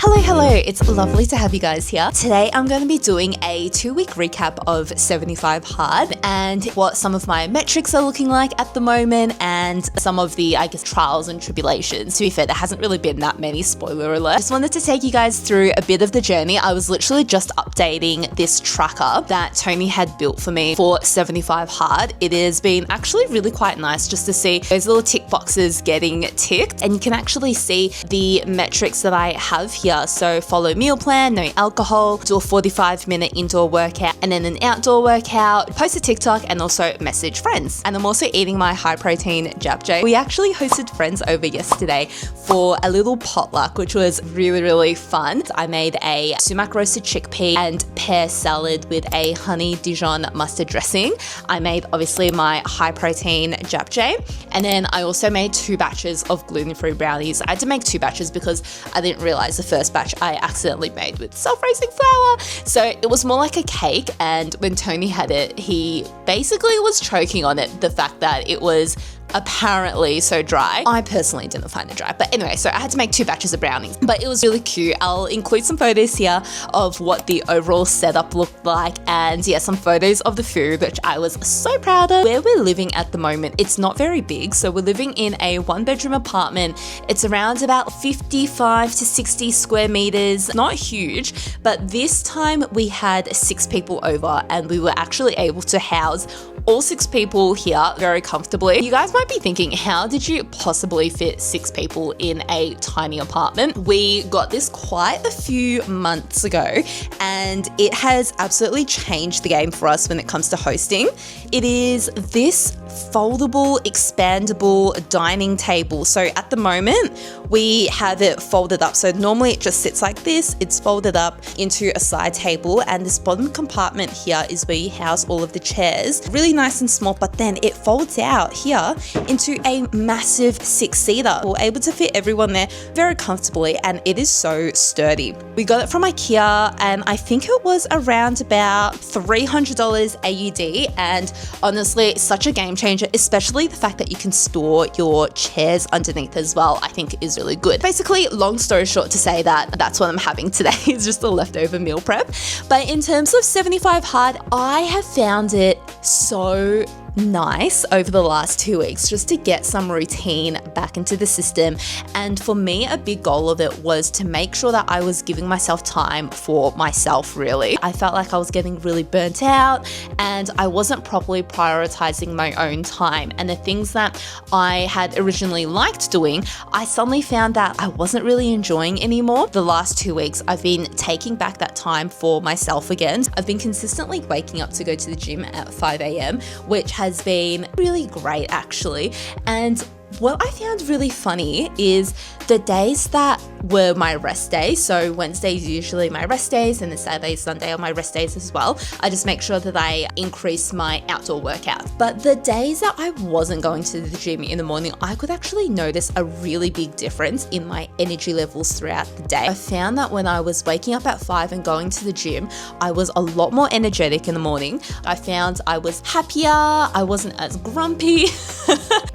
Hello, it's lovely to have you guys here. Today I'm going to be doing a 2-week recap of 75 Hard and what some of my metrics are looking like at the moment and some of the, trials and tribulations. To be fair, there hasn't really been that many, spoiler alert. Just wanted to take you guys through a bit of the journey. I was literally just updating this tracker that Tony had built for me for 75 Hard. It has been actually really quite nice just to see those little tick boxes getting ticked, and you can actually see the metrics that I have here. So follow meal plan, no alcohol, do a 45-minute indoor workout and then an outdoor workout, post a TikTok, and also message friends. And I'm also eating my high protein japchae. We actually hosted friends over yesterday for a little potluck, which was really fun. I made a sumac roasted chickpea and pear salad with a honey Dijon mustard dressing. I made obviously my high protein japchae, and then I also made 2 batches of gluten-free brownies. I had to make 2 batches because I didn't realize the first batch I accidentally made with self-raising flour. So it was more like a cake, and when Tony had it, he basically was choking on it, the fact that it was apparently so dry. I personally didn't find it dry, but anyway, so I had to make 2 batches of brownies, but it was really cute. I'll include some photos here of what the overall setup looked like, and yeah, some photos of the food, which I was so proud of. Where we're living at the moment, it's not very big, so we're living in a 1-bedroom apartment. It's around about 55 to 60 square meters, not huge, but this time we had 6 people over, and we were actually able to house all 6 people here very comfortably. You guys might be thinking, how did you possibly fit 6 people in a tiny apartment? We got this quite a few months ago, and it has absolutely changed the game for us when it comes to hosting. It is this foldable, expandable dining table. So at the moment, we have it folded up. So normally it just sits like this. It's folded up into a side table, and this bottom compartment here is where you house all of the chairs. Really nice and small, but then it folds out here into a massive 6-seater. We're able to fit everyone there very comfortably, and it is so sturdy. We got it from IKEA, and I think it was around about $300 AUD, and honestly, it's such a game changer, especially the fact that you can store your chairs underneath as well, I think is really good. Basically, long story short to say that that's what I'm having today. It's just a leftover meal prep. But in terms of 75 Hard, I have found it so nice over the last 2 weeks just to get some routine back into the system. And for me, a big goal of it was to make sure that I was giving myself time for myself, really. I felt like I was getting really burnt out and I wasn't properly prioritizing my own time. And the things that I had originally liked doing, I suddenly found that I wasn't really enjoying anymore. The last 2 weeks, I've been taking back that time for myself again. I've been consistently waking up to go to the gym at 5 a.m, which has been really great actually. And what I found really funny is the days that were my rest days. So Wednesdays usually my rest days, and the Saturday, Sunday are my rest days as well. I just make sure that I increase my outdoor workout. But the days that I wasn't going to the gym in the morning, I could actually notice a really big difference in my energy levels throughout the day. I found that when I was waking up at 5 and going to the gym, I was a lot more energetic in the morning. I found I was happier, I wasn't as grumpy,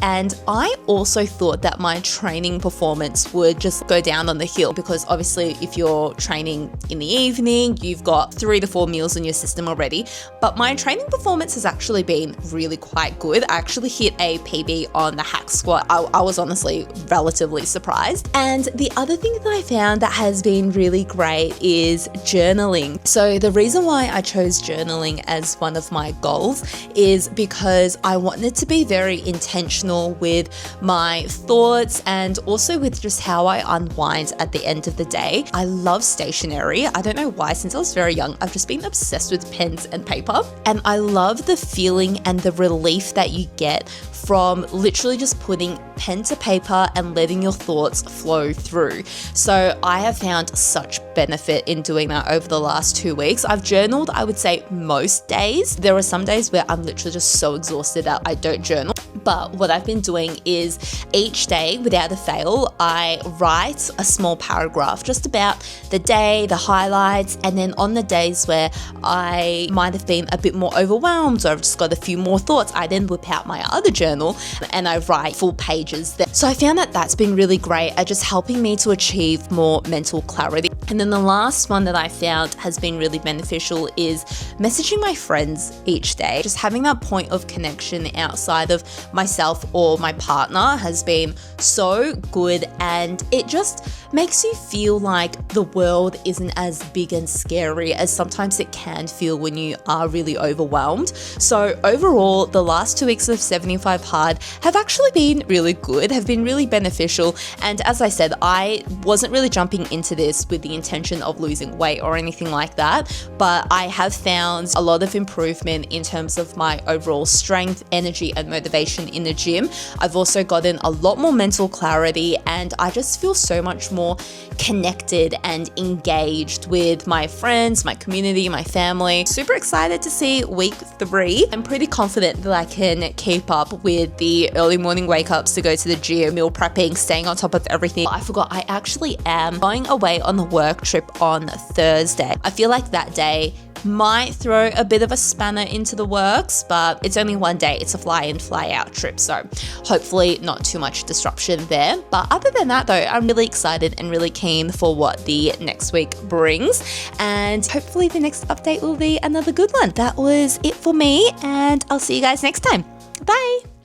and I also thought that my training performance would just go down on the hill, because obviously if you're training in the evening, you've got 3 to 4 meals in your system already. But my training performance has actually been really quite good. I actually hit a PB on the hack squat. I was honestly relatively surprised. And the other thing that I found that has been really great is journaling. So the reason why I chose journaling as one of my goals is because I wanted to be very intentional with my thoughts and also with just how I unwind at the end of the day. I love stationery. I don't know why, since I was very young, I've just been obsessed with pens and paper. And I love the feeling and the relief that you get from literally just putting pen to paper and letting your thoughts flow through. So I have found such benefit in doing that over the last 2 weeks. I've journaled, I would say, most days. There are some days where I'm literally just so exhausted that I don't journal. But what I've been doing is each day, without a fail, I write a small paragraph just about the day, the highlights, and then on the days where I might have been a bit more overwhelmed or I've just got a few more thoughts, I then whip out my other journal and I write full pages there. So I found that that's been really great at just helping me to achieve more mental clarity. And then the last one that I found has been really beneficial is messaging my friends each day. Just having that point of connection outside of myself or my partner has been so good, and it just makes you feel like the world isn't as big and scary as sometimes it can feel when you are really overwhelmed. So overall, the last 2 weeks of 75 Hard have actually been really good, have been really beneficial. And as I said, I wasn't really jumping into this with the intention of losing weight or anything like that, but I have found a lot of improvement in terms of my overall strength, energy, and motivation in the gym. I've also gotten a lot more mental clarity, and I just feel so much more connected and engaged with my friends, my community, my family. Super excited to see week 3. I'm pretty confident that I can keep up with the early morning wake ups to go to the gym, meal prepping, staying on top of everything. I forgot, I actually am going away on the work trip on Thursday. I feel like that day might throw a bit of a spanner into the works, but it's only one day. It's a fly in, fly out trip, so hopefully not too much disruption there. But other than that though, I'm really excited and really keen for what the next week brings, and hopefully the next update will be another good one. That was it for me, and I'll see you guys next time. Bye!